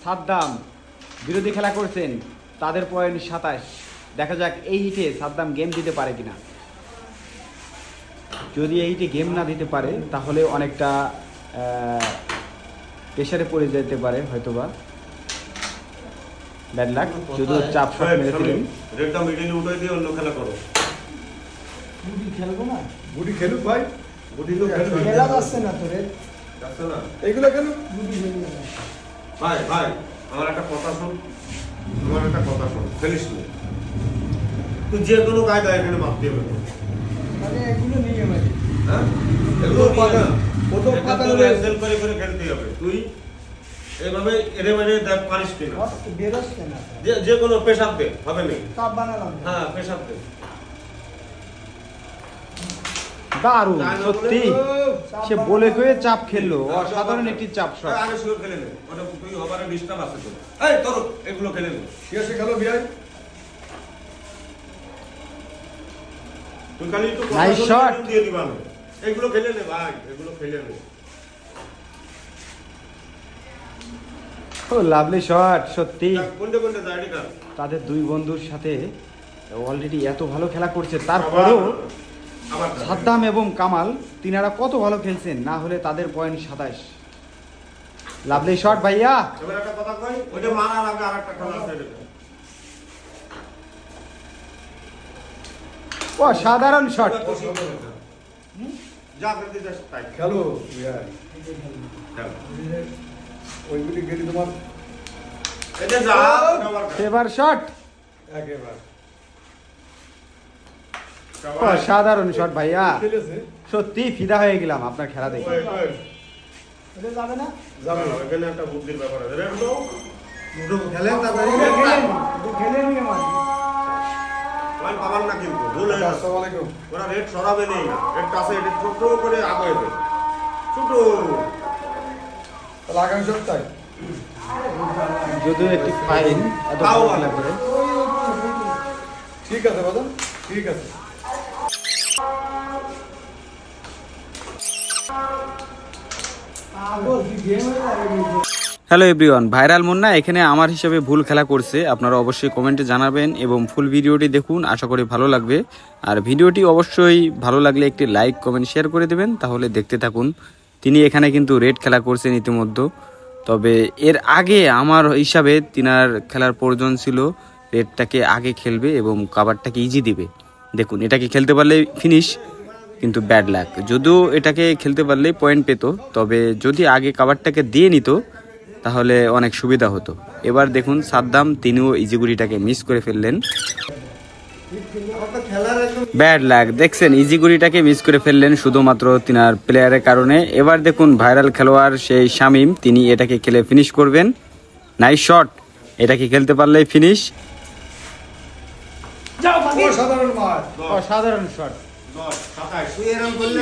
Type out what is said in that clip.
সাদ্দাম বিরোধী খেলা করছেন, তাদের পয়েন্ট 27। দেখা যাক এই হিটে সাদ্দাম গেম দিতে পারে কিনা। যদি এই হিটে গেম না দিতে পারে তাহলে অনেকটা প্রেশারে পড়ে যেতে পারে হয়তোবা। ব্যাড লাক, যদিও চাপ শট মেরেছিলেন। রেডটা মিডলে উঠাই দিয়ে অন্য খেলা করো। গুডি খেলবো না? গুডি খেলুক ভাই, গুডি তো খেলবে। খেলা যাচ্ছে না তো রে, যাচ্ছে না এইগুলো খেলুক। গুডি খেলবে না ভাই। ভাই আমার একটা কথা শোন, খেলিস না তুই, যে কোনো কায়দা এখানে মারতে হবে। মানে এগুলো নিয়ে মানে হ্যাঁ, এগুলো পাতা প্রথম পাতা রেসেল করে করে খেলতে হবে। তুই এভাবে এরে মেরে দেখ পারিস কিনা। বেরোস কেন? যে কোনো পেশাব দে, হবে না। কাপ বানালাম। হ্যাঁ, পেশাব দে। দারুণ, সত্যি সে বলে কয়ে চাপ খেললো। অসাধারণ একটি চাপ শট। আগে শুরু খেলে নে, ওটা তুই ওভারে ডিস্টার্ব আছে তো। এই তোর এগুলো খেলে নে, ঠিক আছে? খেলো বিয়াই। তুই খালি একটু নাইস শট দিয়ে দিবা না, এগুলো খেলে নে ভাই, এগুলো খেলে নে। ও লাভলি শট, সত্যি। কোনটা কোনটা জায়গা কার? তাদের দুই বন্ধুর সাথে অলরেডি এত ভালো খেলা করছে, তারপরেও সাদ্দাম এবং কামাল তিনারা কত ভালো খেলছেন, না হলে তাদের পয়েন্ট 27। লাভলি শট ভাইয়া। এবার একটা কথা কই, ওইটা মারার আগে আরেকটা খেলা আছে এটা। সাধারণ শট। যা করতে যাস তাই খেলো বিয়াই। খেল। ওইগুলি গেলি তোমার এটা যা ফেভার শট, একেবারে সাধারণ শট ভাইয়া। খেলেছে। সত্যি ফিদা হয়ে গেলাম আপনার খেলা দেখে। এটা যাবে না? যাবে না, এখানে একটা বুদ্ধির ব্যাপার আছে। রেড দাও, খেলেন তারপরে খেলে নিয়ে মার। ভাই পাবার না কিন্তু ভুল হয়ে গেছে। আসসালামু আলাইকুম। ওরা রেড সরাবে নেই, রেড আছে এটা ছোট করে আগে দে, ছোট। তাহলে আগামী সপ্তাহে যদিও একটি ফাইন এত ভালো খেলা করে। ঠিক আছে বাদন, ঠিক আছে। পাগল কি গেম হয়ে হ্যালো এভরিওয়ান, ভাইরাল মুন্না এখানে আমার হিসাবে ভুল খেলা করছে। আপনারা অবশ্যই কমেন্টে জানাবেন এবং ফুল ভিডিওটি দেখুন, আশা করি ভালো লাগবে। আর ভিডিওটি অবশ্যই ভালো লাগলে একটি লাইক কমেন্ট শেয়ার করে দেবেন, তাহলে দেখতে থাকুন। তিনি এখানে কিন্তু রেড খেলা করছেন ইতিমধ্যে, তবে এর আগে আমার হিসাবে তিনার খেলার প্রয়োজন ছিল রেডটাকে আগে খেলবে এবং কাভারটাকে ইজি দিবে। দেখুন এটাকে খেলতে পারলে ফিনিশ, কিন্তু ব্যাড লাক। যদিও এটাকে খেলতে পারলে পয়েন্ট পেত, তবে যদি আগে কাভারটাকে দিয়ে নিত তাহলে অনেক সুবিধা হতো। এবার দেখুন সাদ্দাম, তিনিও ইজিগুড়িটাকে মিস করে ফেললেন। ব্যাড লাক, দেখছেন ইজিগুড়িটাকে মিস করে ফেললেন শুধুমাত্র তিনার প্লেয়ারের কারণে। এবার দেখুন ভাইরাল খেলোয়াড় সেই শামিম, তিনি এটাকে খেলে ফিনিশ করবেন। নাইস শট, এটাকে খেলতে পারলেই ফিনিশ। অসাধারণ মার, অসাধারণ শট। 10 27 তুই এরকম করলে